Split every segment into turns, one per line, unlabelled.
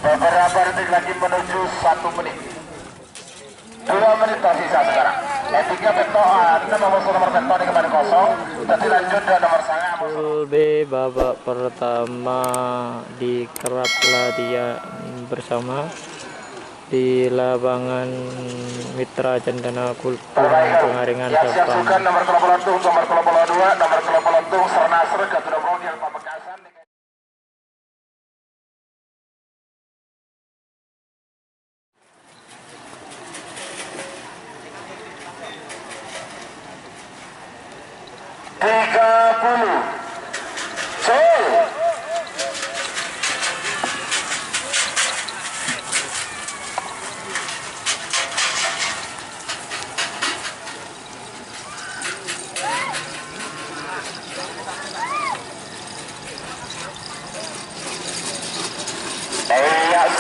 Beberapa detik lagi menuju 1 menit. 2 menit tersisa sekarang. Tiga beto, 6 nomor beto ini kembali kosong. Tadi lanjut dan nomor sangat.
B babak pertama dikeraplah dia bersama di lapangan Mitra Cendana Kultum Pengaringan
Siap
Sabang.
sukan nomor kelopolotung, nomor kelopolo 2, nomor kelopolotung Sernasr Gatunabong yang Pamekasan.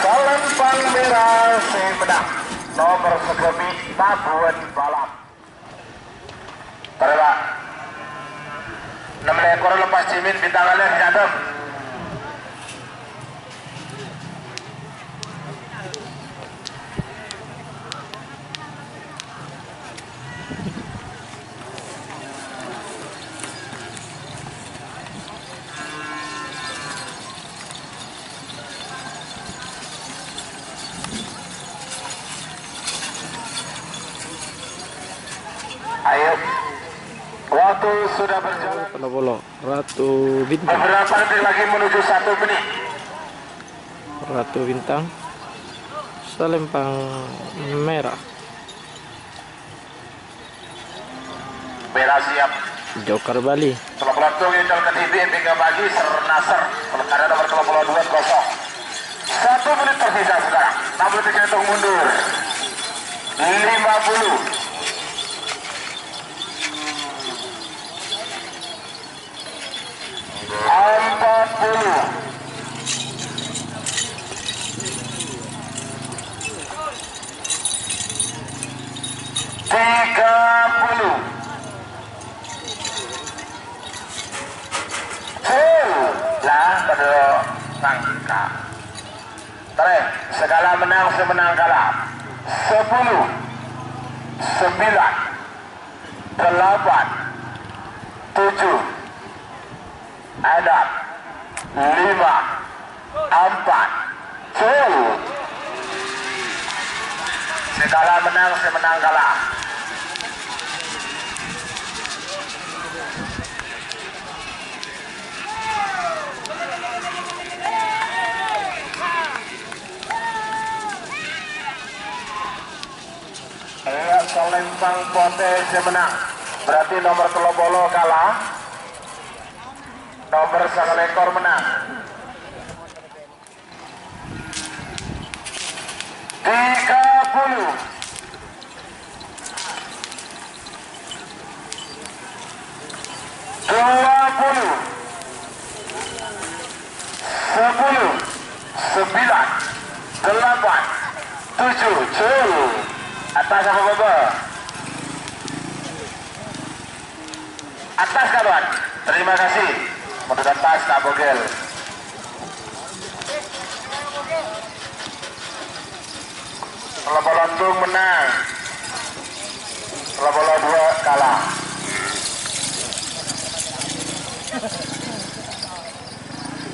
Salam Pang Merah Semedang nomor segebi Tabuan Balap. Terima 6 ekor lepas cimin bintang kalian jadam. Ayo, waktu sudah berjalan.
Pelopolo Ratu Bintang.
Beberapa detik lagi menuju 1 menit.
Ratu Bintang Selempang Merah.
Merah siap.
Joker Bali.
Kelopolotung Intel Kediri hingga pagi Sernasr. Ada nomor kelopolo 2 kosong. 1 menit tersisa sekarang. 60 detik untuk mundur. 50. 40. 30. Lah pada angka. Terus segala menang semenang kalah. 10, 9, 8, 7, 6, 5, 4, 2. Segala menang semenang kalah. Selempang potensi menang. Berarti nomor kelopolo kalah. Nomor sangat ekor menang. 30. 20. 10, 9, 8, 7. Atas apa baba? Atas kawan. Terima kasih. Modal atas tak bogel. Kelopolo 2 menang. Kelopolo 2 kalah.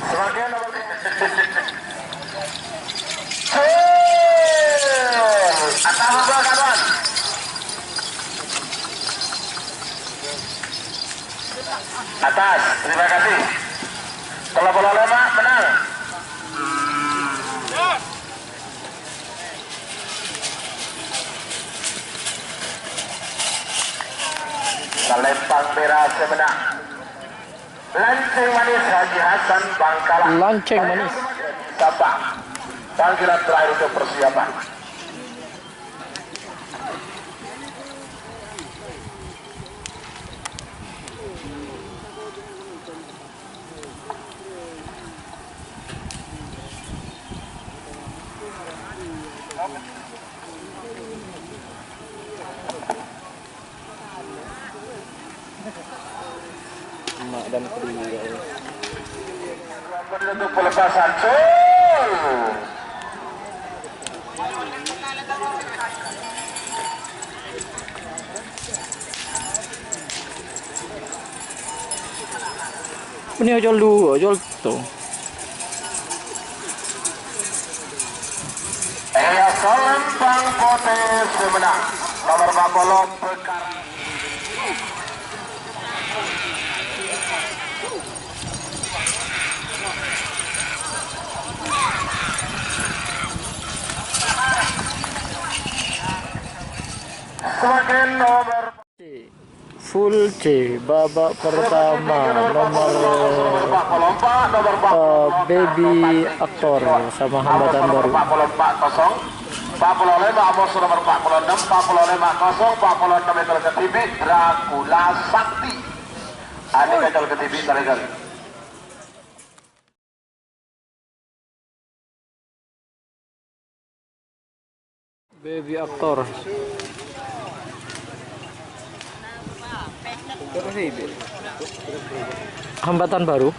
Sebagian nomor atas apa kawan? Atas, terima kasih. Kelopolo 5 menang. Selempang Merah menang. Lanceng Manis Haji Hasan Bangkalan.
Lanceng Manis
Sabang. Panggilan terakhir untuk persiapan.
Emak dan Pri.
Untuk pelepasan.
Ini ojol dulu, ojol tuh.
Selempang Kote Sumedang nomor 40 Bekar. Sebagai nomor
Full C babak pertama nomor baby aktor sama hambatan baru.
45 Amos nomor 46, 45 46 meter ke TV Dracula Sakti. Ada meter ke TV kali-kali.
Baby aktor. Hambatan baru.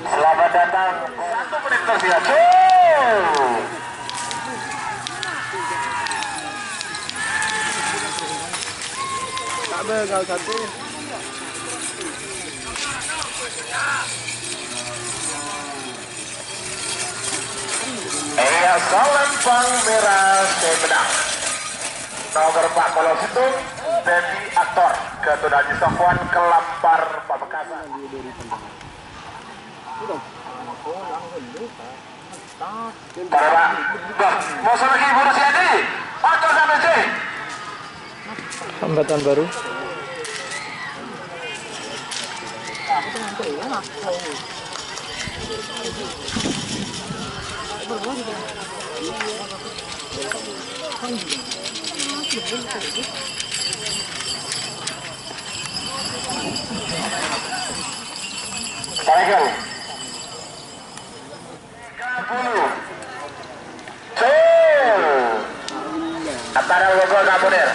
Selamat datang 1 menit tersiap.
Begal satu.
Selempang merah Sumedang nomor 40 itu baby aktor Ketua Haji Sofwan Kelampar Pamekasan. Para mau lagi Ibu Rusiadi atau sampai sih
Hambatan baru.
Tarikal 30 antara logo Kabuner.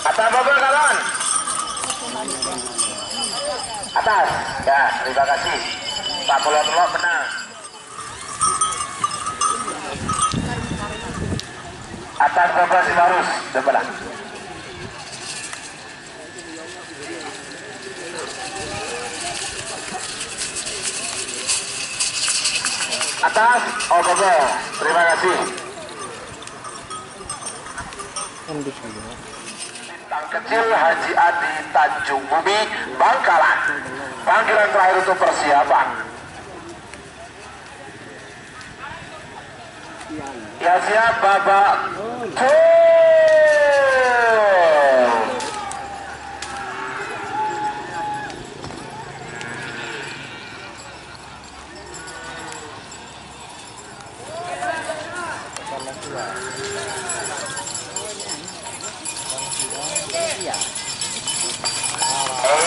Atas mobil kawan. Atas. Ya, terima kasih. Pak Pulau menang. Atas mobil Simarus sebelah. Atas Ogogo, terima kasih. Bintang kecil Haji Adi Tanjung Bumi Bangkalan. Panggilan terakhir untuk persiapan. Ya siap Bapak.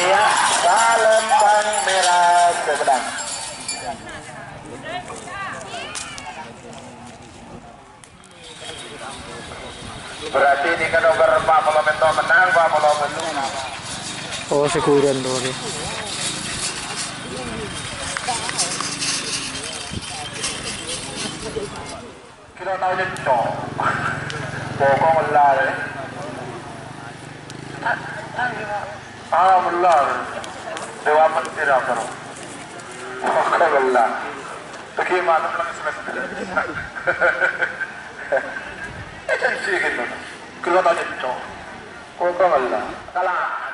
Iya, Selempang merah Sumedang. Berarti ini kan nomor 40 menang, Pak Polo menang.
Oh, sekuran tuh.
Kita tahu dia cok. Pokok melar. Melar. Dewa Menteri apa? Pokok melar. Bagaimana kalau semester? Sih gitu. Kita tahu dia cok. Pokok melar. Kalah.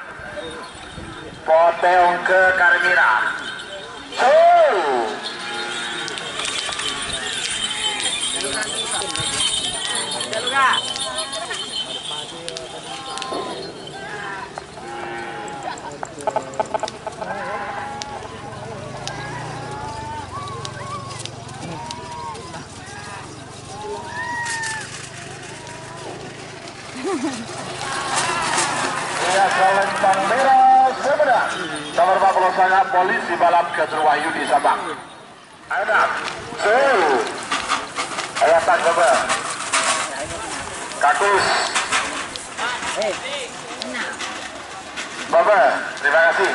Poteong ke Karimira. sangat polisi balap Gajah Wahyu di Sabang. Ayo, ayo tak coba. Kakus. Baba, terima kasih.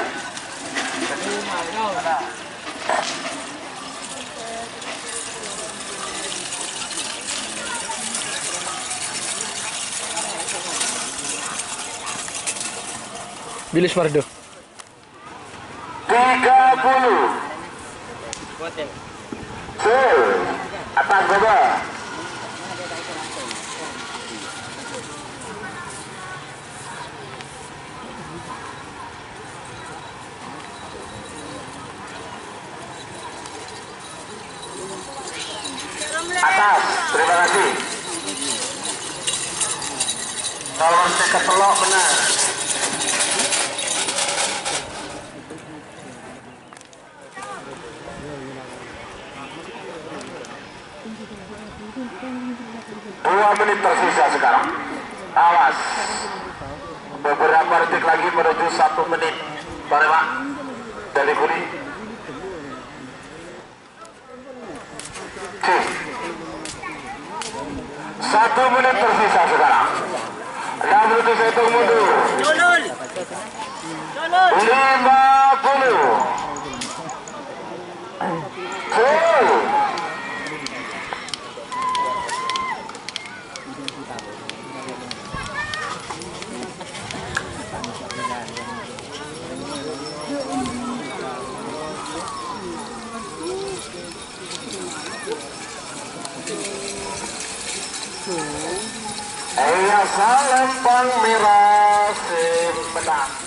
Bilis Pardo.
30. Atas Baba. Atas, terima kasih. Kalau saya ketelok benar. Dua menit tersisa sekarang. Awas. Beberapa detik lagi menuju 1 menit. Boleh Pak? Dari Kuli. 1 menit tersisa sekarang. 60 saya hitung mundur. 50. Salam pang merah semedang.